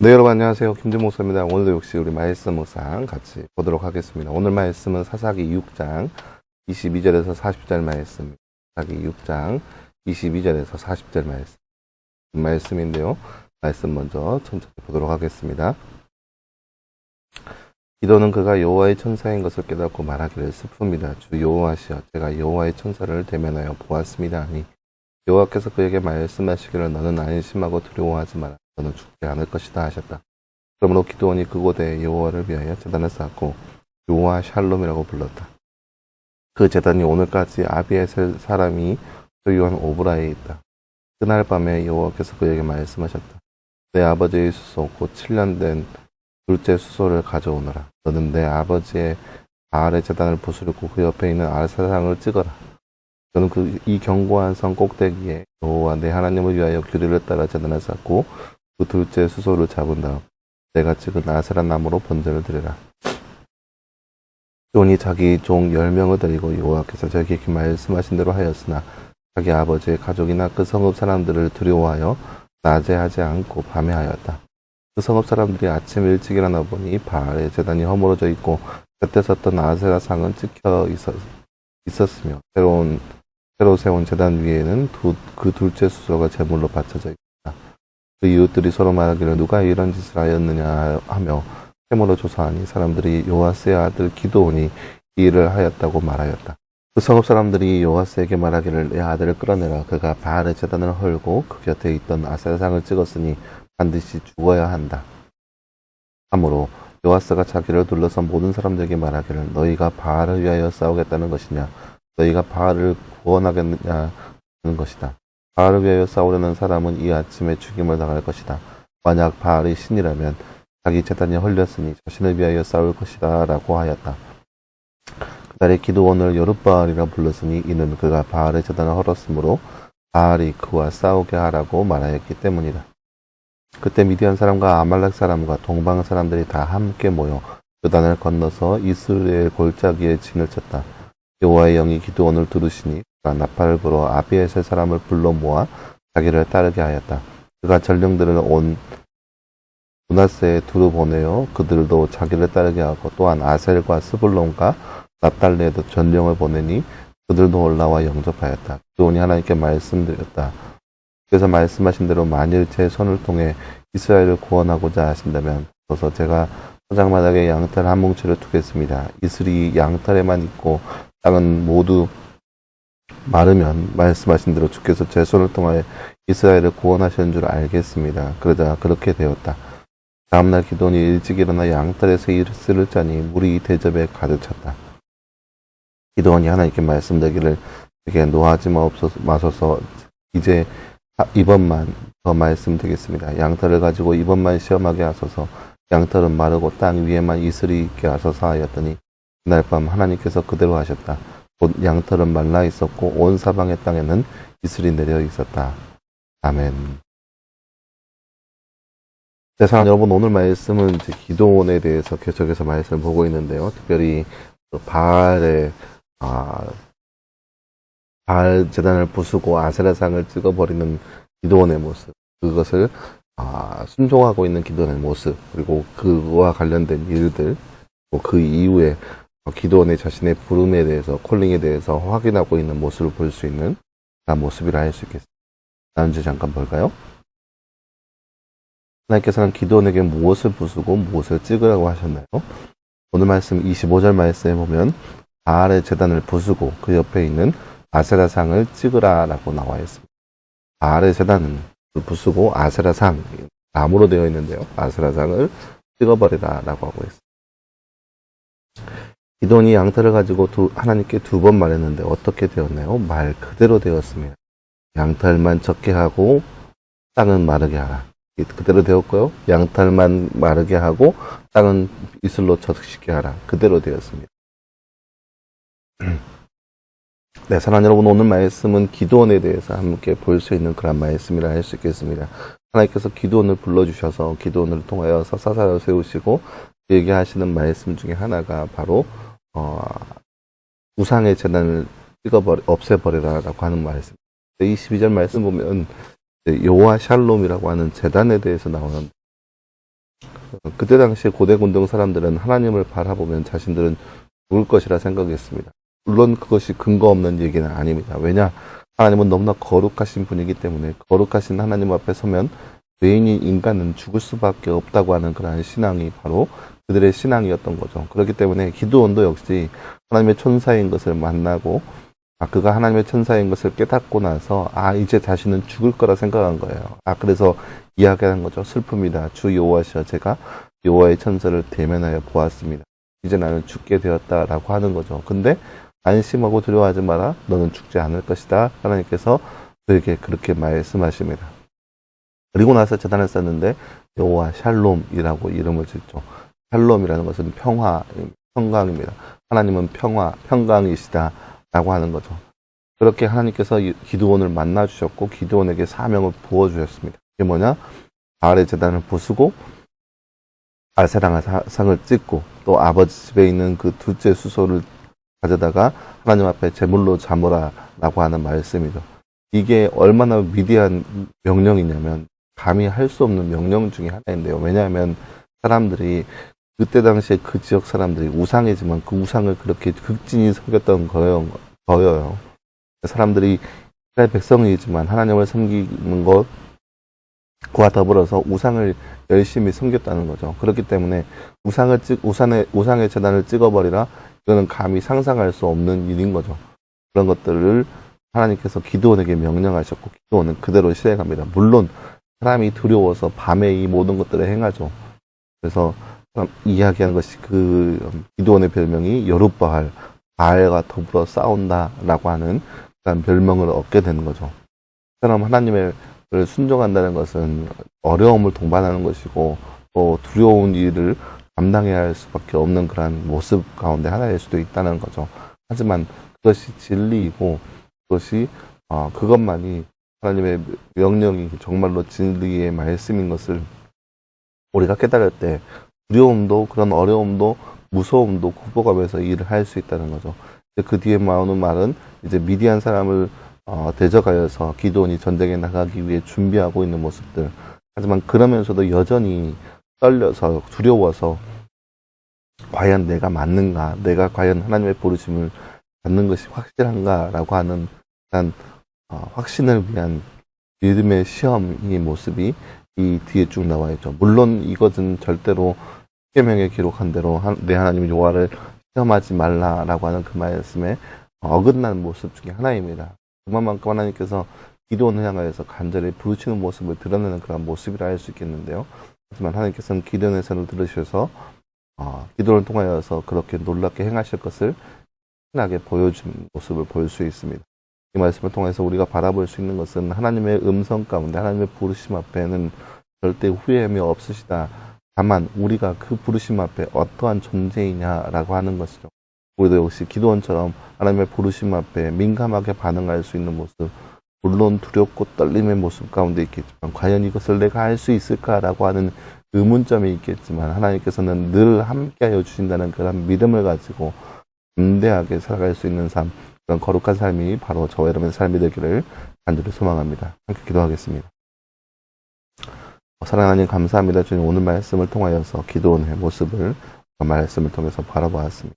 네, 여러분 안녕하세요. 김진 목사입니다. 오늘도 역시 우리 말씀 묵상 같이 보도록 하겠습니다. 오늘 말씀은 사사기 6장 22절에서 40절 말씀, 사사기 6장 22절에서 40절 말씀인데요. 말씀 먼저 천천히 보도록 하겠습니다. 기도는 그가 여호와의 천사인 것을 깨닫고 말하기를 슬픕니다. 주 여호와시여, 제가 여호와의 천사를 대면하여 보았습니다. 아니 여호와께서 그에게 말씀하시기를 너는 안심하고 두려워하지 마라. 너는 죽지 않을 것이다 하셨다. 그러므로 기드온이 그곳에 여호와를 위하여 제단을 쌓고 여호와 샬롬이라고 불렀다. 그 제단이 오늘까지 아비에셀 사람이 소유한 오브라에 있다. 그날 밤에 여호와께서 그에게 말씀하셨다. 내 아버지의 수소 곧 7년 된 둘째 수소를 가져오너라. 너는 내 아버지의 바알의 제단을 부수르고 그 옆에 있는 아사상을 찍어라. 저는 이 견고한 성 꼭대기에 여호와 내 하나님을 위하여 규례를 따라 제단을 쌓고 그 둘째 수소를 잡은 다음 내가 찍은 아세라 나무로 번제를 드리라. 기드온이 자기 종 10명을 데리고 여호와께서 저에게 말씀하신 대로 하였으나 자기 아버지의 가족이나 그 성읍 사람들을 두려워하여 낮에 하지 않고 밤에 하였다. 그 성읍 사람들이 아침 일찍 일어나 보니 바알의 제단이 허물어져 있고 곁에 섰던 아세라 상은 찍혀 있었으며 새로 세운 제단 위에는 그 둘째 수소가 제물로 바쳐져 있다. 그 이웃들이 서로 말하기를 누가 이런 짓을 하였느냐 하며 세모로 조사하니 사람들이 요아스의 아들 기드온이 이 일을 하였다고 말하였다. 그 성읍 사람들이 요아스에게 말하기를 내 아들을 끌어내라. 그가 바알의 제단을 헐고 그 곁에 있던 아세라상을 찍었으니 반드시 죽어야 한다. 하므로 요아스가 자기를 둘러싼 모든 사람들에게 말하기를 너희가 바알을 위하여 싸우겠다는 것이냐 너희가 바알을 구원하겠느냐 하는 것이다. 바알을 위하여 싸우려는 사람은 이 아침에 죽임을 당할 것이다. 만약 바알이 신이라면 자기 제단이 헐렸으니 자신을 위하여 싸울 것이다 라고 하였다. 그날에 기드온을 여룻바알이라 불렀으니 이는 그가 바알의 제단을 헐었으므로 바알이 그와 싸우게 하라고 말하였기 때문이다. 그때 미디안 사람과 아말렉 사람과 동방 사람들이 다 함께 모여 요단을 건너서 이스라엘 골짜기에 진을 쳤다. 여호와의 영이 기드온을 두르시니 그가 나팔을 불어 아비에셀 사람을 불러 모아 자기를 따르게 하였다. 그가 전령들을 온 문하세에 두루 보내어 그들도 자기를 따르게 하고 또한 아셀과 스불론과 납달레에도 전령을 보내니 그들도 올라와 영접하였다. 기드온이 하나님께 말씀드렸다. 그래서 말씀하신 대로 만일 제 손을 통해 이스라엘을 구원하고자 하신다면 그래서 제가 서장마당에 양털 한 뭉치를 두겠습니다. 이슬이 양털에만 있고 땅은 모두 마르면 말씀하신 대로 주께서 제 손을 통하여 이스라엘을 구원하시는 줄 알겠습니다. 그러자 그렇게 되었다. 다음날 기드온이 일찍 일어나 양털에서 이슬을 짜니 물이 대접에 가득 찼다. 기드온이 하나님께 말씀드리기를 제게 노하지 마소서 이제 이번만 더 말씀드리겠습니다. 양털을 가지고 이번만 시험하게 하소서. 양털은 마르고 땅 위에만 이슬이 있게 하소서 하였더니 그날 밤 하나님께서 그대로 하셨다. 곧 양털은 말라 있었고 온 사방의 땅에는 이슬이 내려 있었다. 아멘. 네, 사랑하는 여러분, 오늘 말씀은 이제 기드온에 대해서 계속해서 말씀을 보고 있는데요. 특별히 바알 제단을 부수고 아세라상을 찍어버리는 기드온의 모습, 그것을 순종하고 있는 기드온의 모습, 그리고 그와 관련된 일들, 그 이후에 기드온의 자신의 부름에 대해서, 콜링에 대해서 확인하고 있는 모습을 볼 수 있는 모습이라 할 수 있겠습니다. 다음 주 잠깐 볼까요? 하나님께서는 기드온에게 무엇을 부수고 무엇을 찍으라고 하셨나요? 오늘 말씀 25절 말씀에 보면 바알의 제단을 부수고 그 옆에 있는 아세라상을 찍으라 라고 나와 있습니다. 바알의 제단을 부수고 아세라상, 나무로 되어 있는데요. 아세라상을 찍어버리라 라고 하고 있습니다. 기드온이 양털을 가지고 하나님께 2번 말했는데 어떻게 되었나요? 말 그대로 되었습니다. 양털만 적게 하고 땅은 마르게 하라. 그대로 되었고요. 양털만 마르게 하고 땅은 이슬로 적시게 하라. 그대로 되었습니다. 네, 사랑하는 여러분, 오늘 말씀은 기드온에 대해서 함께 볼 수 있는 그런 말씀이라 할 수 있겠습니다. 하나님께서 기드온을 불러주셔서 기드온을 통하여 사사사를 세우시고 얘기하시는 말씀 중에 하나가 바로 우상의 제단을 없애버리라라고 하는 말씀. 22절 말씀 보면 여호와 샬롬이라고 하는 제단에 대해서 나오는데 그때 당시 고대 군등 사람들은 하나님을 바라보면 자신들은 죽을 것이라 생각했습니다. 물론 그것이 근거 없는 얘기는 아닙니다. 왜냐? 하나님은 너무나 거룩하신 분이기 때문에 거룩하신 하나님 앞에 서면 죄인인 인간은 죽을 수밖에 없다고 하는 그러한 신앙이 바로 그들의 신앙이었던 거죠. 그렇기 때문에 기드온도 역시 하나님의 천사인 것을 만나고 그가 하나님의 천사인 것을 깨닫고 나서 이제 자신은 죽을 거라 생각한 거예요. 그래서 이야기하는 거죠. 슬픔이다. 주 여호와시여 제가 여호와의 천사를 대면하여 보았습니다. 이제 나는 죽게 되었다라고 하는 거죠. 근데 안심하고 두려워하지 마라. 너는 죽지 않을 것이다. 하나님께서 그에게 그렇게 말씀하십니다. 그리고 나서 제단을 쌓는데 여호와 샬롬이라고 이름을 짓죠. 샬롬이라는 것은 평화, 평강입니다. 하나님은 평화, 평강이시다 라고 하는 거죠. 그렇게 하나님께서 기드온을 만나 주셨고 기드온에게 사명을 부어 주셨습니다. 그게 뭐냐? 바알의 제단을 부수고 아세라 상을 찍고 또 아버지 집에 있는 그 둘째 수소를 가져다가 하나님 앞에 제물로 잡으라 라고 하는 말씀이죠. 이게 얼마나 위대한 명령이냐면 감히 할 수 없는 명령 중에 하나인데요. 왜냐하면 사람들이 그때 당시에 그 지역 사람들이 우상이지만 그 우상을 그렇게 극진히 섬겼던 거예요. 사람들이 이스라엘 백성이지만 하나님을 섬기는 것과 더불어서 우상을 열심히 섬겼다는 거죠. 그렇기 때문에 우상의 제단을 찍어버리라. 이거는 감히 상상할 수 없는 일인 거죠. 그런 것들을 하나님께서 기드온에게 명령하셨고 기드온은 그대로 실행합니다. 물론 사람이 두려워서 밤에 이 모든 것들을 행하죠. 그래서 이야기하는 것이 그 기드온의 별명이 여룻바알, 바알과 더불어 싸운다라고 하는 그런 별명을 얻게 되는 거죠. 그럼 하나님을 순종한다는 것은 어려움을 동반하는 것이고 또 두려운 일을 감당해야 할 수밖에 없는 그런 모습 가운데 하나일 수도 있다는 거죠. 하지만 그것이 진리이고 그것이 그것만이 하나님의 명령이 정말로 진리의 말씀인 것을 우리가 깨달을 때 두려움도 그런 어려움도 무서움도 극복하면서 일을 할 수 있다는 거죠. 그 뒤에 나오는 말은 이제 미디안 사람을 대적하여서 기드온이 전쟁에 나가기 위해 준비하고 있는 모습들. 하지만 그러면서도 여전히 떨려서 두려워서 과연 내가 맞는가, 내가 과연 하나님의 부르심을 받는 것이 확실한가라고 하는 확신을 위한 믿음의 시험의 모습이 이 뒤에 쭉 나와 있죠. 물론 이것은 절대로 십계명에 기록한 대로 내 하나님 여호와를 시험하지 말라라고 하는 그 말씀에 어긋난 모습 중에 하나입니다. 그만큼 하나님께서 기드온을 향하여서 간절히 부르시는 모습을 드러내는 그런 모습이라 할 수 있겠는데요. 하지만 하나님께서는 기드온의 손을 들으셔서 기도를 통하여서 그렇게 놀랍게 행하실 것을 확실하게 보여준 모습을 볼 수 있습니다. 이 말씀을 통해서 우리가 바라볼 수 있는 것은 하나님의 음성 가운데 하나님의 부르심 앞에는 절대 후회함이 없으시다. 다만 우리가 그 부르심 앞에 어떠한 존재이냐라고 하는 것이죠. 우리도 역시 기도원처럼 하나님의 부르심 앞에 민감하게 반응할 수 있는 모습, 물론 두렵고 떨림의 모습 가운데 있겠지만 과연 이것을 내가 할 수 있을까라고 하는 의문점이 있겠지만 하나님께서는 늘 함께하여 주신다는 그런 믿음을 가지고 담대하게 살아갈 수 있는 삶, 그런 거룩한 삶이 바로 저와 여러분의 삶이 되기를 간절히 소망합니다. 함께 기도하겠습니다. 사랑하는 하나님 감사합니다. 주님 오늘 말씀을 통하여서 기도원의 모습을 말씀을 통해서 바라보았습니다.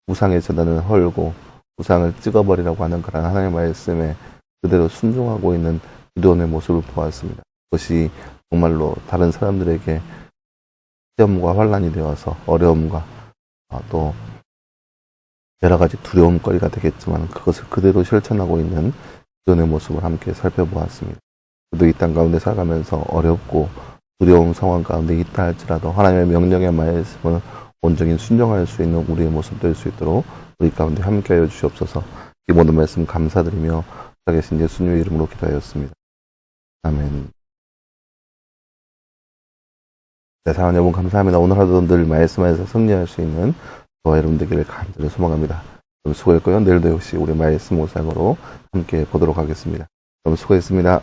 우상의 제단을 헐고 우상을 찍어버리라고 하는 그런 하나님의 말씀에 그대로 순종하고 있는 기도원의 모습을 보았습니다. 그것이 정말로 다른 사람들에게 시험과 환란이 되어서 어려움과 또 여러 가지 두려움거리가 되겠지만 그것을 그대로 실천하고 있는 기도원의 모습을 함께 살펴보았습니다. 그도 이 땅 가운데 살아가면서 어렵고 두려운 상황 가운데 있다 할지라도 하나님의 명령의 말씀을 온전히 순종할 수 있는 우리의 모습 될 수 있도록 우리 가운데 함께하여 주시옵소서. 이 모든 말씀 감사드리며 살아계신 예수님의 이름으로 기도하였습니다. 아멘. 네, 사랑하는 여러분 감사합니다. 오늘 하루도 늘 말씀에서 승리할 수 있는 저와 여러분 되기를 간절히 소망합니다. 여러분 수고했고요. 내일도 역시 우리 말씀 묵상으로 함께 보도록 하겠습니다. 여러분 수고했습니다.